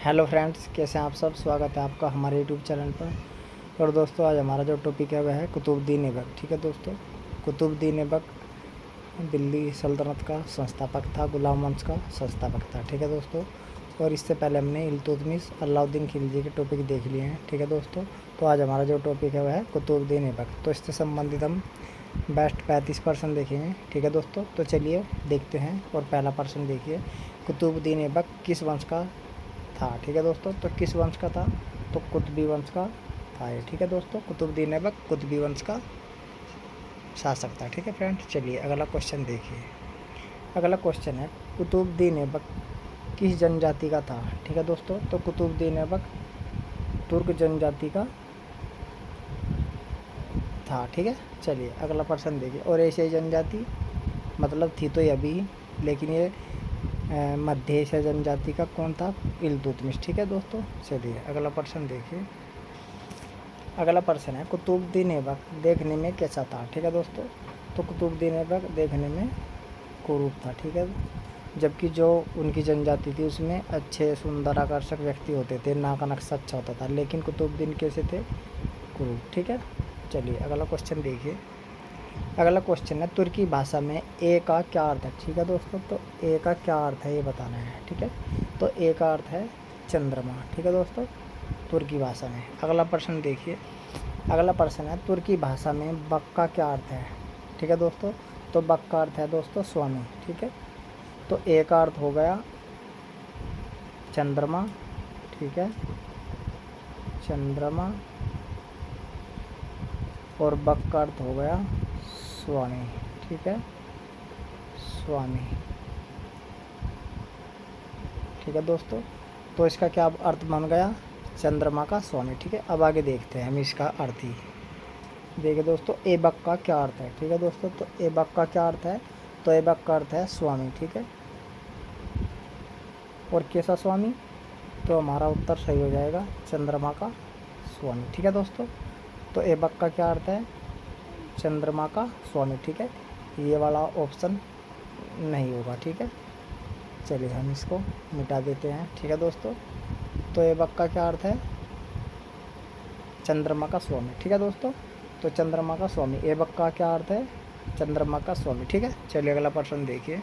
Hello friends, कैसे हैं आप सब। स्वागत है आपका हमारे यूट्यूब चैनल पर। और दोस्तों, आज हमारा जो टॉपिक है वह है कुतुबुद्दीन ऐबक। ठीक है दोस्तों, कुतुबुद्दीन ऐबक दिल्ली सल्तनत का संस्थापक था, गुलाम वंश का संस्थापक था। ठीक है दोस्तों, और इससे पहले हमने इल्तुतमिश, अलाउद्दीन खिलजी के टॉपिक देख लिए हैं। ठीक है दोस्तों, तो आज हमारा जो टॉपिक है वह है कुतुबुद्दीन ऐबक। तो इससे संबंधित हम बेस्ट 35% देखेंगे। ठीक है दोस्तों, तो चलिए देखते हैं। और पहला प्रश्न देखिए, कुतुबुद्दीन ऐबक किस वंश का था। ठीक है दोस्तों, तो किस वंश का था, तो कुतुबी वंश का था ये। ठीक है दोस्तों, कुतुबुद्दीन ऐबक कुतुबी वंश का शासक था। ठीक है फ्रेंड्स, चलिए अगला क्वेश्चन देखिए। अगला क्वेश्चन है, कुतुबुद्दीन ऐबक किस जनजाति का था। ठीक है दोस्तों, तो कुतुबुद्दीन ऐबक तुर्क जनजाति का था। ठीक है, चलिए अगला प्रश्न देखिए। और एशियाई जनजाति मतलब थी तो ये अभी, लेकिन ये मध्य एशिया जनजाति का कौन था, इल्तुतमिश। ठीक है दोस्तों, चलिए अगला प्रश्न देखिए। अगला प्रश्न है, कुतुबुद्दीन ऐबक देखने में कैसा था। ठीक है दोस्तों, तो कुतुबुद्दीन ऐबक देखने में कुरूप था। ठीक है, जबकि जो उनकी जनजाति थी उसमें अच्छे सुंदर आकर्षक व्यक्ति होते थे, नाक का नक्शा अच्छा होता था, लेकिन कुतुबुद्दीन कैसे थे, कुरूप। ठीक है, चलिए अगला क्वेश्चन देखिए। अगला क्वेश्चन है, तुर्की भाषा में ए का क्या अर्थ है। ठीक है दोस्तों, तो ए का क्या अर्थ है ये बताना है। ठीक है, तो ए का अर्थ है चंद्रमा। ठीक है दोस्तों, तुर्की भाषा में। अगला प्रश्न देखिए। अगला प्रश्न है, तुर्की भाषा में बक का क्या अर्थ है। ठीक है दोस्तों, तो बक का अर्थ है दोस्तों स्वामी। ठीक है, तो ए का अर्थ हो गया चंद्रमा। ठीक है, चंद्रमा, और बक का अर्थ हो गया स्वामी। ठीक है, स्वामी। ठीक है दोस्तों, तो इसका क्या अर्थ बन गया, चंद्रमा का स्वामी। ठीक है, अब आगे देखते हैं हम इसका अर्थ ही। देखिए दोस्तों, ऐबक का क्या अर्थ है। ठीक है दोस्तों, तो ऐबक का क्या अर्थ है, तो ऐबक का अर्थ है स्वामी। ठीक है, और कैसा स्वामी, तो हमारा उत्तर सही हो जाएगा चंद्रमा का स्वामी। ठीक है दोस्तों, तो ऐबक का क्या अर्थ है, चंद्रमा का स्वामी। ठीक है, ये वाला ऑप्शन नहीं होगा। ठीक है, चलिए हम इसको मिटा देते हैं। ठीक है दोस्तों, तो ऐबक का क्या अर्थ है, चंद्रमा का स्वामी। ठीक है दोस्तों, तो चंद्रमा का स्वामी, ऐबक का क्या अर्थ है, चंद्रमा का स्वामी। ठीक है, चलिए अगला प्रश्न देखिए।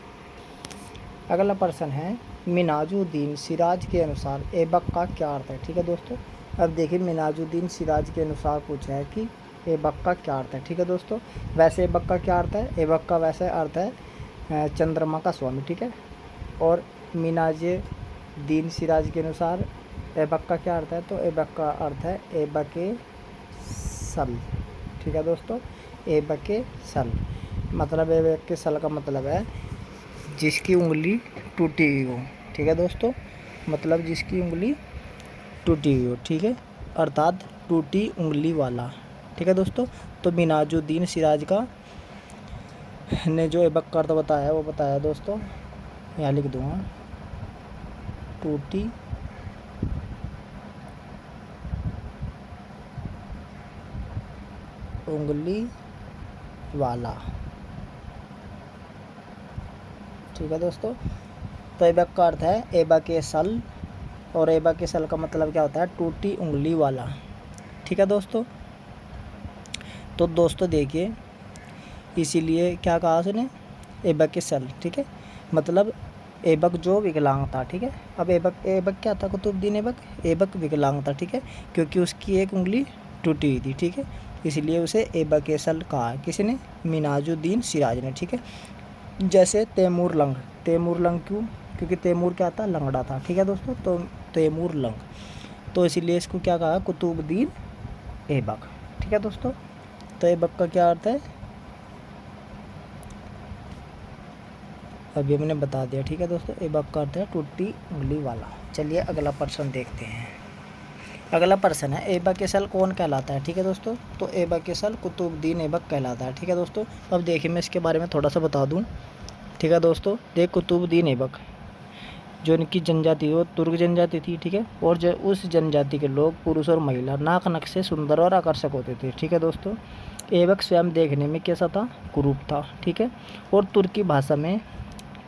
अगला प्रश्न है, मिनाजुद्दीन सिराज के अनुसार ऐबक का क्या अर्थ है। ठीक है दोस्तों, अब देखिए मिनाजुद्दीन सिराज के अनुसार पूछा है कि ऐबक का क्या अर्थ है। ठीक है दोस्तों, वैसे ऐबक का क्या अर्थ है, ऐबक का वैसे अर्थ है चंद्रमा का स्वामी। ठीक है, और मिनाजुद्दीन सिराज के अनुसार ऐबक का क्या अर्थ है, तो ऐबक का अर्थ है ऐबक सल। ठीक है दोस्तों, ऐबक सल मतलब ऐबक सल का मतलब है जिसकी उंगली टूटी हुई हो। ठीक है दोस्तों, मतलब जिसकी उंगली टूटी हुई हो। ठीक है, अर्थात टूटी उंगली वाला। ठीक है दोस्तों, तो मिनाजुद्दीन सिराज का ने जो ऐबक का अर्थ बताया वो बताया दोस्तों, यहाँ लिख दूँगा, टूटी उंगली वाला। ठीक है दोस्तों, तो ऐबक का अर्थ है ऐबक सल, और ऐबक सल का मतलब क्या होता है, टूटी उंगली वाला। ठीक है दोस्तों, तो दोस्तों देखिए, इसीलिए क्या कहा उसने, ऐबक सल। ठीक है, मतलब ऐबक जो विकलांग था। ठीक है, अब ऐबक क्या था, कुतुबुद्दीन ऐबक विकलांग था। ठीक है, क्योंकि उसकी एक उंगली टूटी हुई थी। ठीक है, इसलिए उसे ऐबक सल कहा, किसने, मिनाजुद्दीन सिराज ने। ठीक है, जैसे तैमूर लंग क्यों, क्योंकि तैमूर क्या था, लंगड़ा था। ठीक है दोस्तों, तो तैमूर लंग, तो इसीलिए इसको क्या कहा, कुतुबुद्दीन ऐबक। ठीक है दोस्तों, तो ऐबक का क्या अर्थ है, अभी हमने बता दिया। ठीक है दोस्तों, ऐबक का अर्थ है टूटी उंगली वाला। चलिए अगला प्रश्न देखते हैं। अगला प्रश्न है, ऐबक सल कौन कहलाता है। ठीक है दोस्तों, तो ऐबक सल कुतुबुद्दीन ऐबक कहलाता है। ठीक है दोस्तों, अब देखिए मैं इसके बारे में थोड़ा सा बता दूं। ठीक है दोस्तों, देख कुतुबुद्दीन ऐबक जो इनकी जनजाति वो तुर्क जनजाति थी। ठीक है, और जो उस जनजाति के लोग पुरुष और महिला नाक नक्शे सुंदर और आकर्षक होते थे। ठीक है दोस्तों, ऐबक स्वयं देखने में कैसा था, कुरूप था। ठीक है, और तुर्की भाषा में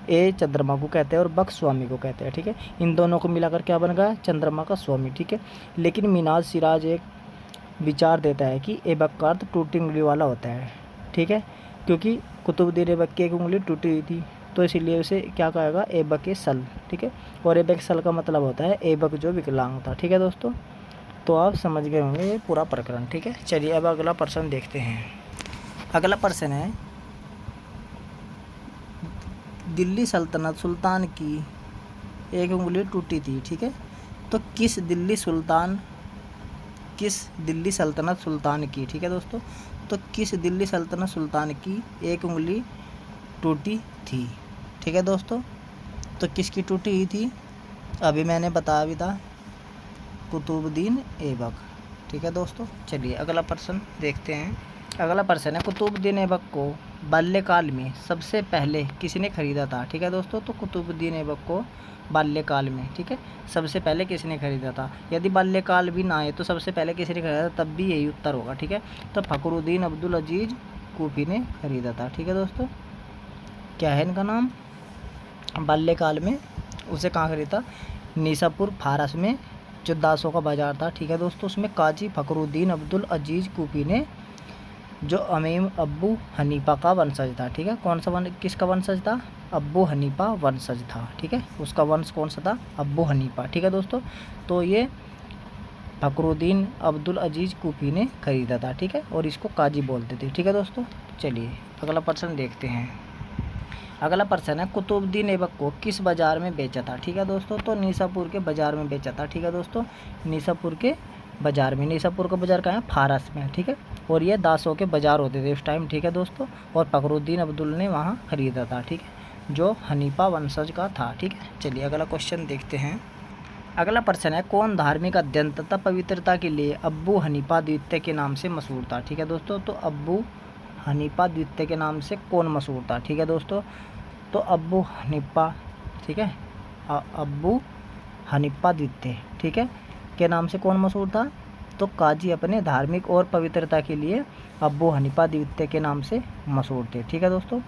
ए चंद्रमा को कहते हैं और बक स्वामी को कहते हैं, ठीक है। इन दोनों को मिलाकर क्या बन गया, चंद्रमा का स्वामी, ठीक है। लेकिन मिनाज सिराज एक विचार देता है कि ऐबक का अर्थ टूटी उंगली वाला होता है, ठीक है, क्योंकि कुतुबुद्दीन ऐबक की एक उंगली टूटी हुई थी, तो इसीलिए उसे क्या कहेगा, ऐबक सल, ठीक है। और ऐबक सल का मतलब होता है ऐबक जो विकलांग था, ठीक है दोस्तों। तो आप समझ गए होंगे ये पूरा प्रकरण, ठीक है। चलिए अब अगला प्रश्न देखते हैं। अगला प्रश्न है, दिल्ली सल्तनत सुल्तान की एक उंगली टूटी थी, ठीक है, तो किस दिल्ली सल्तनत सुल्तान की, ठीक है दोस्तों, तो किस दिल्ली सल्तनत सुल्तान की एक उंगली टूटी थी, ठीक है दोस्तों। तो किसकी टूटी हुई थी, अभी मैंने बताया भी था, कुतुबुद्दीन ऐबक, ठीक है दोस्तों। चलिए अगला प्रश्न देखते हैं। अगला प्रश्न है, कुतुबुद्दीन ऐबक को बाल्यकाल में सबसे पहले किसने खरीदा था, ठीक है दोस्तों। तो कुतुबुद्दीन ऐबक को बाल्यकाल में, ठीक है, सबसे पहले किसने खरीदा था। यदि बाल्यकाल भी ना आए तो सबसे पहले किसने खरीदा था, तब भी यही उत्तर होगा, ठीक है। तो फखरुद्दीन अब्दुल अजीज कूफी ने खरीदा था, ठीक है दोस्तों। क्या है इनका नाम, बाल्यकाल में उसे कहाँ खरीदा, निसापुर फारस में जो दासों का बाजार था, ठीक है दोस्तों, उसमें काजी फखरुद्दीन अब्दुल अजीज कूफी ने, जो अमीम अब्बू हनीफा का वंशज था, ठीक है। कौन सा किसका वंशज था, अब्बू हनीफा वंशज था, ठीक है। उसका वंश कौन सा था, अब्बू हनीफा, ठीक है दोस्तों। तो ये फखरुद्दीन अब्दुल अजीज कूफी ने खरीदा था, ठीक है, और इसको काजी बोलते थे, ठीक है दोस्तों। चलिए अगला प्रश्न देखते हैं। अगला प्रश्न है, कुतुबुद्दीन ऐबक को किस बाज़ार में बेचा था, ठीक है दोस्तों। तो निसापुर के बाज़ार में बेचा था, ठीक है दोस्तों, निसापुर के बाज़ार में। निसापुर का बाज़ार कहाँ है, फारस में, ठीक है। और ये दासों के बाज़ार होते थे उस टाइम, ठीक है दोस्तों। और फखरुद्दीन अब्दुल ने वहाँ ख़रीदा था, ठीक है, जो हनीफा वंशज का था, ठीक है। चलिए अगला क्वेश्चन देखते हैं। अगला प्रश्न है, कौन धार्मिक अध्ययन तथा पवित्रता के लिए अब्बू हनीफा द्वितीय के नाम से मशहूर था, ठीक है दोस्तों। तो अब्बू हनीफा द्वितीय के नाम से कौन मशहूर था, ठीक है दोस्तों। तो अब्बू हनीफा, ठीक है, अब्बू हनीफा द्वितीय, ठीक है, के नाम से कौन मशहूर था। तो काजी अपने धार्मिक और पवित्रता के लिए अब्बू हनीफा द्वितीय के नाम से मशहूर थे, ठीक है दोस्तों।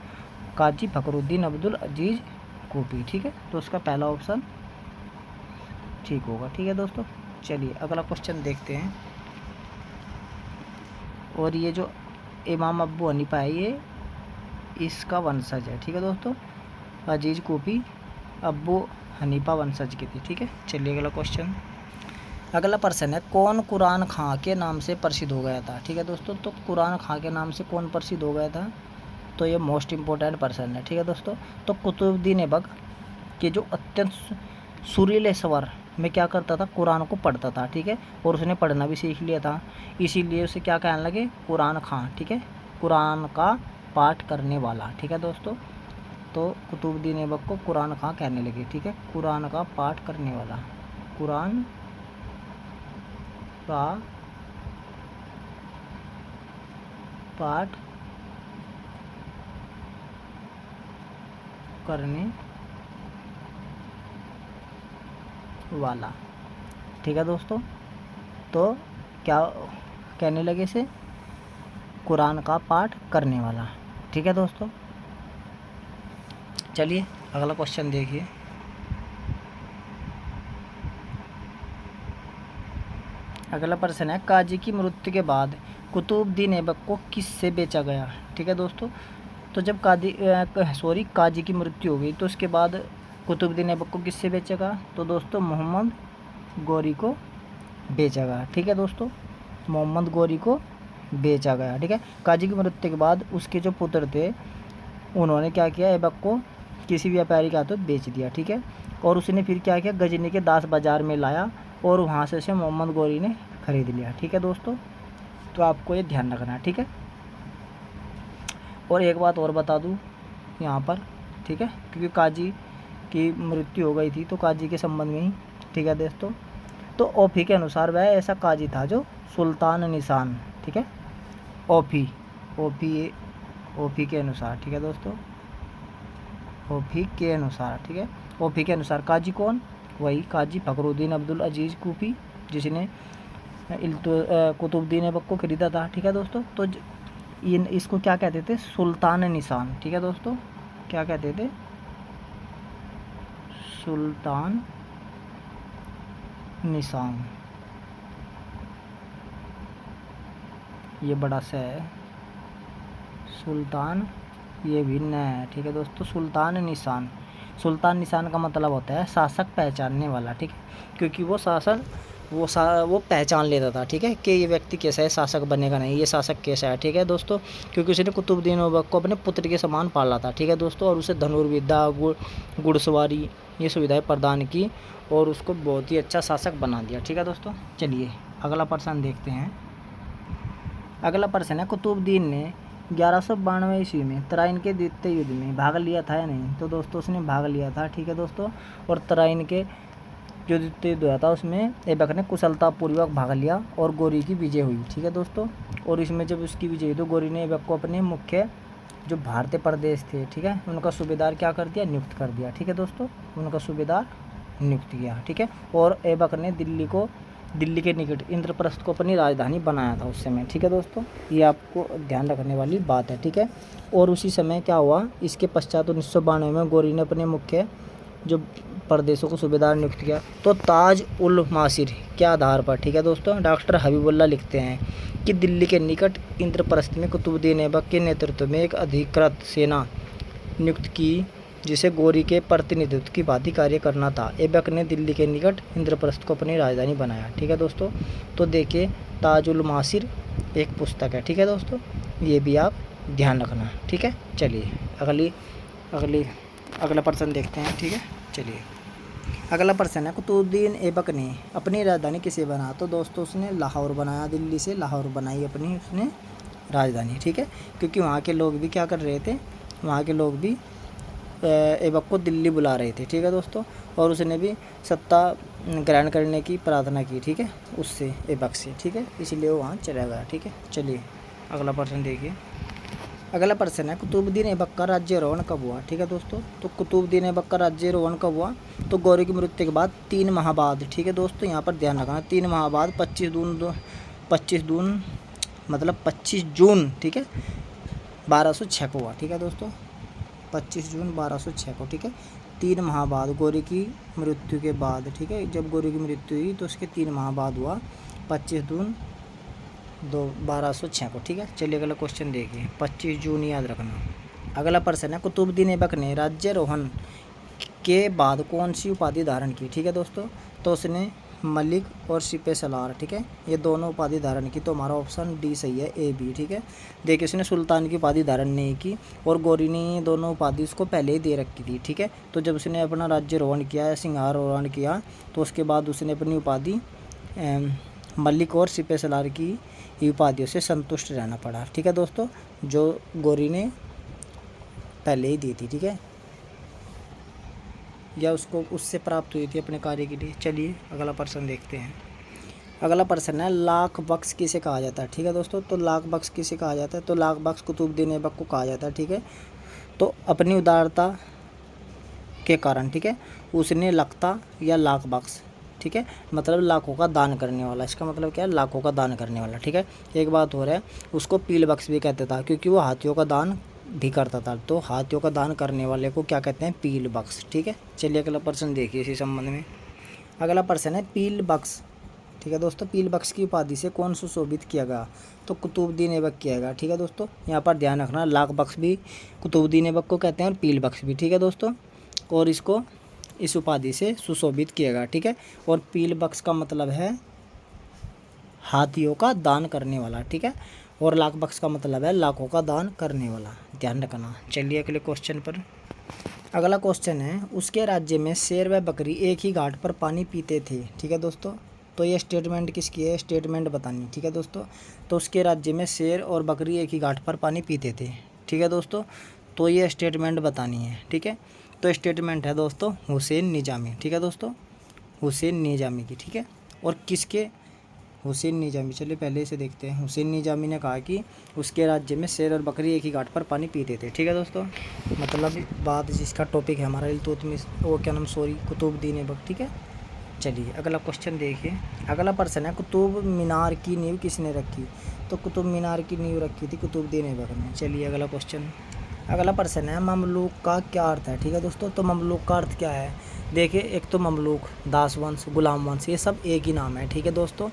काजी फखरुद्दीन अब्दुल अजीज कूफी, ठीक है। तो उसका पहला ऑप्शन ठीक होगा, ठीक है दोस्तों। चलिए अगला क्वेश्चन देखते हैं। और ये जो इमाम अब्बू हनीफा है ये इसका वंशज है, ठीक है दोस्तों। अजीज कूफी अब्बू हनीफा वंशज की थी, ठीक है। चलिए अगला क्वेश्चन। अगला प्रश्न है, कौन कुरान खां के नाम से प्रसिद्ध हो गया था, ठीक है दोस्तों। तो कुरान खां के नाम से कौन प्रसिद्ध हो गया था, तो ये मोस्ट इम्पोर्टेंट प्रश्न है, ठीक है दोस्तों। तो कुतुबुद्दीन ऐबक के जो अत्यंत सुरीले स्वर में क्या करता था, कुरान को पढ़ता था, ठीक है, और उसने पढ़ना भी सीख लिया था, इसीलिए उसे क्या कहने लगे, कुरान खां, ठीक है, कुरान का पाठ करने वाला, ठीक है दोस्तों। तो कुतुबुद्दीन ऐबक को कुरान खां कहने लगे, ठीक है, कुरान का पाठ करने वाला, कुरान का पाठ करने वाला, ठीक है दोस्तों। तो क्या कहने लगे से, कुरान का पाठ करने वाला, ठीक है दोस्तों। चलिए अगला क्वेश्चन देखिए। अगला प्रश्न है, काजी की मृत्यु के बाद कुतुबुद्दीन ऐबक को किससे बेचा गया, ठीक है दोस्तों। तो जब काजी की मृत्यु हो गई तो उसके बाद कुतुबुद्दीन ऐबक को किससे बेचा गया, तो दोस्तों मोहम्मद गौरी को बेचा गया, ठीक है दोस्तों, मोहम्मद गौरी को बेचा गया, ठीक है। काजी की मृत्यु के बाद उसके जो पुत्र थे उन्होंने क्या किया, ऐबक को किसी व्यापारी के हाथों बेच दिया, ठीक है। और उसने फिर क्या किया, गजनी के दास बाज़ार में लाया और वहाँ से उसे मोहम्मद गौरी ने ख़रीद लिया, ठीक है दोस्तों। तो आपको ये ध्यान रखना है, ठीक है। और एक बात और बता दूँ यहाँ पर, ठीक है, क्योंकि काजी की मृत्यु हो गई थी तो काजी के संबंध में ही, ठीक है दोस्तों। तो ओफी के अनुसार वह ऐसा काजी था जो सुल्तान निशान, ठीक है, ओफी के अनुसार, ठीक है दोस्तों, ओफी के अनुसार, ठीक है। ओफी के अनुसार काजी कौन, वही काजी फखरुद्दीन अब्दुल अजीज कूफी जिसने कुतुबुद्दीन ऐबक को खरीदा था, ठीक है दोस्तों। तो इसको क्या कहते थे, सुल्तान निशान, ठीक है दोस्तों, क्या कहते थे, सुल्तान निशान, ये बड़ा सा है, सुल्तान ये भी न है, ठीक है दोस्तों। सुल्तान निशान, सुल्तान निशान का मतलब होता है शासक पहचानने वाला, ठीक है, क्योंकि वो शासन वो पहचान लेता था, ठीक है, कि ये व्यक्ति कैसा है, शासक बनेगा नहीं, ये शासक कैसा है, ठीक है दोस्तों, क्योंकि उसने कुतुबुद्दीन ऐबक को अपने पुत्र के समान पाला था, ठीक है दोस्तों, और उसे धनुर्विद्या, घुड़सवारी ये सुविधाएं प्रदान की और उसको बहुत ही अच्छा शासक बना दिया, ठीक है दोस्तों। चलिए अगला प्रश्न देखते हैं। अगला प्रश्न है, कुतुबुद्दीन ने 1192 ईस्वी में तराइन के द्वितीय युद्ध में भाग लिया था या नहीं? तो दोस्तों उसने भाग लिया था, ठीक है दोस्तों, और तराइन के जो द्वितीय युद्ध हुआ था उसमें ऐबक ने कुशलतापूर्वक भाग लिया और गोरी की विजय हुई, ठीक है दोस्तों। और इसमें जब उसकी विजय हुई तो गोरी ने ऐबक को अपने मुख्य जो भारतीय प्रदेश थे, ठीक है, उनका सूबेदार क्या कर दिया, नियुक्त कर दिया, ठीक है दोस्तों, उनका सूबेदार नियुक्त किया, ठीक है। और ऐबक ने दिल्ली के निकट इंद्रप्रस्थ को अपनी राजधानी बनाया था उस समय, ठीक है दोस्तों, ये आपको ध्यान रखने वाली बात है, ठीक है। और उसी समय क्या हुआ, इसके पश्चात 1992 में गोरी ने अपने मुख्य जो प्रदेशों को सूबेदार नियुक्त किया। तो ताज उल मासिर के आधार पर, ठीक है दोस्तों, डॉक्टर हबीबुल्लाह लिखते हैं कि दिल्ली के निकट इंद्रप्रस्थ में कुतुबुद्दीन ऐबक के नेतृत्व में एक अधिकृत सेना नियुक्त की जिसे गोरी के प्रतिनिधित्व की भांति कार्य करना था। ऐबक ने दिल्ली के निकट इंद्रप्रस्थ को अपनी राजधानी बनाया, ठीक है दोस्तों। तो देखिए ताजुल मासिर एक पुस्तक है, ठीक है दोस्तों, ये भी आप ध्यान रखना, ठीक है। चलिए अगला प्रश्न देखते हैं, ठीक है। चलिए अगला प्रश्न है, कुतुबुद्दीन ऐबक ने अपनी राजधानी किसे बनाया? तो दोस्तों उसने लाहौर बनाया, दिल्ली से लाहौर बनाई अपनी उसने राजधानी, ठीक है, क्योंकि वहाँ के लोग भी क्या कर रहे थे, वहाँ के लोग भी ऐबक को दिल्ली बुला रहे थे, ठीक है दोस्तों, और उसने भी सत्ता ग्रहण करने की प्रार्थना की, ठीक है, उससे ऐबक से, ठीक है, इसीलिए वो वहाँ चला गया, ठीक है। चलिए अगला प्रश्न देखिए। अगला प्रश्न है, कुतुबुद्दीन ऐबक का राज्यारोहण कब हुआ? ठीक है दोस्तों, तो कुतुबुद्दीन ऐबक का राज्यारोहण कब हुआ? तो गौरी की मृत्यु के बाद 3 माह बाद, ठीक है दोस्तों, यहाँ पर ध्यान रखना, 3 माह बाद 25 जून, ठीक है, 1206 को हुआ, ठीक है दोस्तों, 25 जून 1206 को, ठीक है, 3 माह बाद गौरी की मृत्यु के बाद, ठीक है, जब गौरी की मृत्यु हुई तो उसके 3 माह बाद हुआ 25 जून 1206 को, ठीक है। चलिए अगला क्वेश्चन देखिए, 25 जून याद रखना। अगला प्रश्न है, कुतुबुद्दीन ऐबक ने राज्यारोहण के बाद कौन सी उपाधि धारण की? ठीक है दोस्तों, तो उसने मलिक और सिपह सलार, ठीक है, ये दोनों उपाधि धारण की, तो हमारा ऑप्शन डी सही है, ए बी, ठीक है। देखिए उसने सुल्तान की उपाधि धारण नहीं की और गौरी ने ये दोनों उपाधि उसको पहले ही दे रखी थी, ठीक है। तो जब उसने अपना राज्यारोहण किया, सिंहारोहण किया, तो उसके बाद उसने अपनी उपाधि मलिक और सिपह सलार की उपाधियों से संतुष्ट रहना पड़ा, ठीक है दोस्तों, जो गौरी ने पहले ही दी थी, ठीक है, या उसको उससे प्राप्त हुई थी अपने कार्य के लिए। चलिए अगला प्रश्न देखते हैं। अगला प्रश्न है, लाख बख्श किसे कहा जाता है? ठीक है दोस्तों, तो लाख बख्श किसे कहा जाता है? तो लाख बख्श कुतुबुद्दीन ऐबक को कहा जाता है, ठीक है, तो अपनी उदारता के कारण, ठीक है, उसने लखता या लाख बख्श, ठीक है, मतलब लाखों का दान करने वाला, इसका मतलब क्या है, लाखों का दान करने वाला, ठीक है। एक बात हो रहा है, उसको पील बख्श भी कहते था क्योंकि वो हाथियों का दान भी करता था, तो हाथियों का दान करने वाले को क्या कहते हैं, पील बख्श, ठीक है। चलिए अगला प्रश्न देखिए इसी संबंध में। अगला प्रश्न है, पील बख्श, ठीक है दोस्तों, पील बख्श की उपाधि से कौन सुशोभित किया गया? तो कुतुबुद्दीन ऐबक किया गया, ठीक है दोस्तों, यहाँ पर ध्यान रखना, लाख बख्श भी कुतुबुद्दीन ऐबक को कहते हैं और पील बख्श भी, ठीक है दोस्तों, और इसको इस उपाधि से सुशोभित किया गया, ठीक है। और पील बख्श का मतलब है हाथियों का दान करने वाला, ठीक है, और लाख बख्श का मतलब है लाखों का दान करने वाला, ध्यान रखना। चलिए अगले क्वेश्चन पर। अगला क्वेश्चन है, उसके राज्य में शेर व बकरी एक ही घाट पर पानी पीते थे, ठीक है दोस्तों, तो ये स्टेटमेंट किसकी है, स्टेटमेंट बतानी, ठीक है दोस्तों, तो उसके राज्य में शेर और बकरी एक ही घाट पर पानी पीते थे, ठीक है दोस्तों, तो ये स्टेटमेंट बतानी है, ठीक है। तो स्टेटमेंट है दोस्तों हुसैन निजामी, ठीक है दोस्तों, हुसैन निजामी की, ठीक है, और किसके, हुसैन निजामी, चलिए पहले इसे देखते हैं। हुसैन निजामी ने कहा कि उसके राज्य में शेर और बकरी एक ही घाट पर पानी पीते थे, ठीक है दोस्तों, मतलब बात जिसका टॉपिक है हमारा इल्तुतमिश, वो क्या नाम, कुतुबुद्दीन ऐबक, ठीक है। चलिए अगला क्वेश्चन देखिए। अगला प्रश्न है, कुतुब मीनार की नींव किसने रखी? तो कुतुब मीनार की नींव रखी थी कुतुबुद्दीन ऐबक ने। चलिए अगला क्वेश्चन। अगला प्रश्न है, ममलूक का क्या अर्थ है? ठीक है दोस्तों, तो ममलूक का अर्थ क्या है? देखिए एक तो ममलूक, दासवंश, गुलाम वंश, ये सब एक ही नाम है, ठीक है दोस्तों,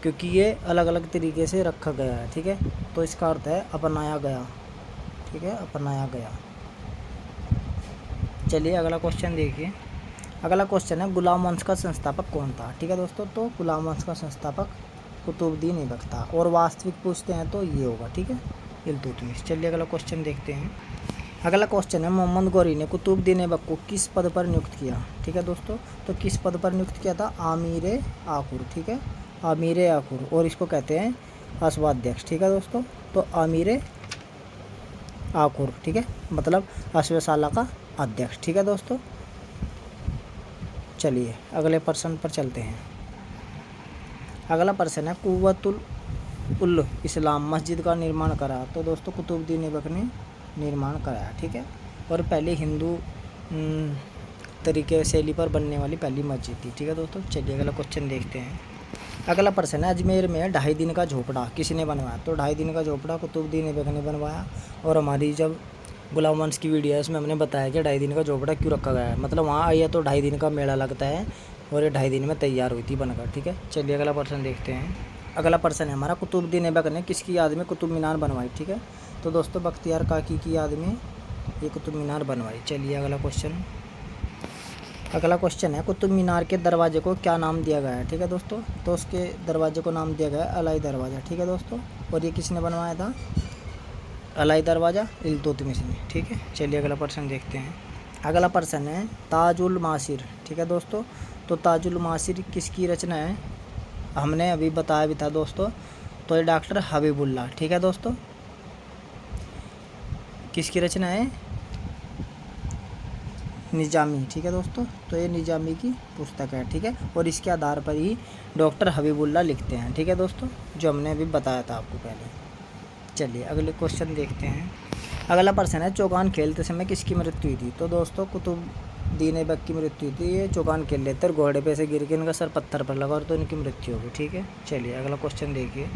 क्योंकि ये अलग अलग तरीके से रखा गया है, ठीक है। तो इसका अर्थ है अपनाया गया, ठीक है, अपनाया गया। चलिए अगला क्वेश्चन देखिए। अगला क्वेश्चन है गुलाम वंश का संस्थापक कौन था, ठीक है दोस्तों। तो गुलाम वंश का संस्थापक कुतुबुद्दीन ऐबक था, और वास्तविक पूछते हैं तो ये होगा, ठीक है, इल्तुतमिश। चलिए अगला क्वेश्चन देखते हैं। अगला क्वेश्चन है मोहम्मद गौरी ने कुतुबुद्दीन ऐबक को किस पद पर नियुक्त किया, ठीक है दोस्तों। तो किस पद पर नियुक्त किया था, आमीर आकुर, ठीक है, आमीर आकुर, और इसको कहते हैं अश्वाध्यक्ष, ठीक है दोस्तों। तो आमीर आकुर, ठीक है, मतलब अश्वशाला का अध्यक्ष, ठीक है दोस्तों। चलिए अगले प्रश्न पर चलते हैं। अगला प्रश्न है कुव्वतुल उल इस्लाम मस्जिद का निर्माण करा। तो दोस्तों कुतुबुद्दीन ऐबक ने निर्माण कराया, ठीक है, और पहले हिंदू तरीके शैली पर बनने वाली पहली मस्जिद थी, ठीक है दोस्तों। चलिए अगला क्वेश्चन देखते हैं। अगला प्रश्न है अजमेर में 2.5 दिन का झोपड़ा किसने बनवाया। तो 2.5 दिन का झोपड़ा कुतुबुद्दीन ऐबक ने बनवाया। और हमारी जब गुलाम वंश की वीडियो है उसमें हमने बताया कि 2.5 दिन का झोपड़ा क्यों रखा गया है, मतलब वहाँ आइए तो 2.5 दिन का मेला लगता है, और ये 2.5 दिन में तैयार हुई थी बनकर, ठीक है। चलिए अगला प्रश्न देखते हैं। अगला प्रश्न है हमारा कुतुबुद्दीन ऐबक ने किसकी याद में कुतुब मीनार बनवाई, ठीक है। तो दोस्तों बख्तियार काकी की याद में ये कुतुब मीनार बनवाई। चलिए अगला क्वेश्चन। अगला क्वेश्चन है कुतुब मीनार के दरवाजे को क्या नाम दिया गया है, ठीक है दोस्तों। तो उसके दरवाजे को नाम दिया गया है अलाई दरवाज़ा, ठीक है दोस्तों। और ये किसने बनवाया था, अलाई दरवाज़ा इल्तुतमिश ने, ठीक है। चलिए अगला प्रश्न देखते हैं। अगला प्रश्न है ताजुल मासिर, ठीक है दोस्तों। तो ताजुल मासिर किसकी रचना है, हमने अभी बताया भी था दोस्तों। तो ये डॉक्टर हबीबुल्लाह, ठीक है दोस्तों। किसकी रचना है, निजामी, ठीक है दोस्तों। तो ये निजामी की पुस्तक है, ठीक है, और इसके आधार पर ही डॉक्टर हबीबुल्लाह लिखते हैं, ठीक है दोस्तों, जो हमने अभी बताया था आपको पहले। चलिए अगले क्वेश्चन देखते हैं। अगला प्रश्न है चौगान खेलते समय किसकी मृत्यु हुई थी। तो दोस्तों कुतुबुद्दीन ऐबक की मृत्यु हुई थी। ये चौगान खेल लेते और घोड़े पे से गिर के इनका सर पत्थर पर लगा और तो इनकी मृत्यु हो गई, ठीक है। चलिए अगला क्वेश्चन देखिए।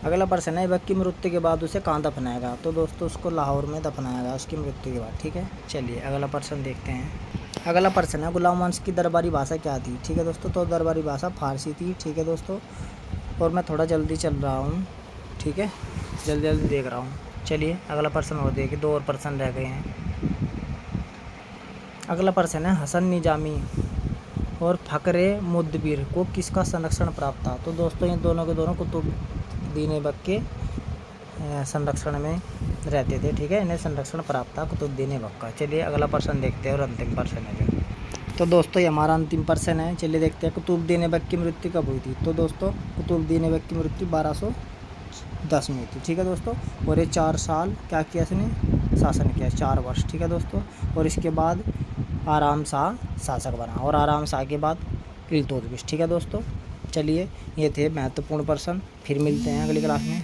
अगला प्रश्न है ऐबक की मृत्यु के बाद उसे कहाँ दफनाया गया। तो दोस्तों उसको लाहौर में दफनाया गया उसकी मृत्यु के बाद, ठीक है। चलिए अगला प्रश्न देखते हैं। अगला प्रश्न है गुलाम वंश की दरबारी भाषा क्या थी, ठीक है दोस्तों। तो दरबारी भाषा फारसी थी, ठीक है दोस्तों। और मैं थोड़ा जल्दी चल रहा हूँ, ठीक है, जल्दी जल्दी देख रहा हूँ। चलिए अगला प्रश्न और देखिए, 2 और प्रश्न रह गए हैं। अगला प्रश्न है हसन निजामी और फ़ख्रे मुदबिर को किसका संरक्षण प्राप्त था। तो दोस्तों ये दोनों के दोनों कुतुबुद्दीन ऐबक के संरक्षण में रहते थे, ठीक है, इन्हें संरक्षण प्राप्त था कुतुबुद्दीन ऐबक का। चलिए अगला प्रश्न देखते हैं और अंतिम प्रश्न है जो। तो दोस्तों ये हमारा अंतिम प्रश्न है। चलिए देखते हैं कुतुबुद्दीन ऐबक की मृत्यु कब हुई थी। तो दोस्तों कुतुबुद्दीन ऐबक की मृत्यु 1210 में हुई थी, ठीक है दोस्तों। और ये 4 साल क्या किया इसने, शासन किया, 4 वर्ष, ठीक है दोस्तों। और इसके बाद आराम शाह शासक बना, और आराम शाह के बाद इल्तुतमिश, ठीक है दोस्तों। चलिए ये थे महत्वपूर्ण प्रश्न, फिर मिलते हैं अगली क्लास में।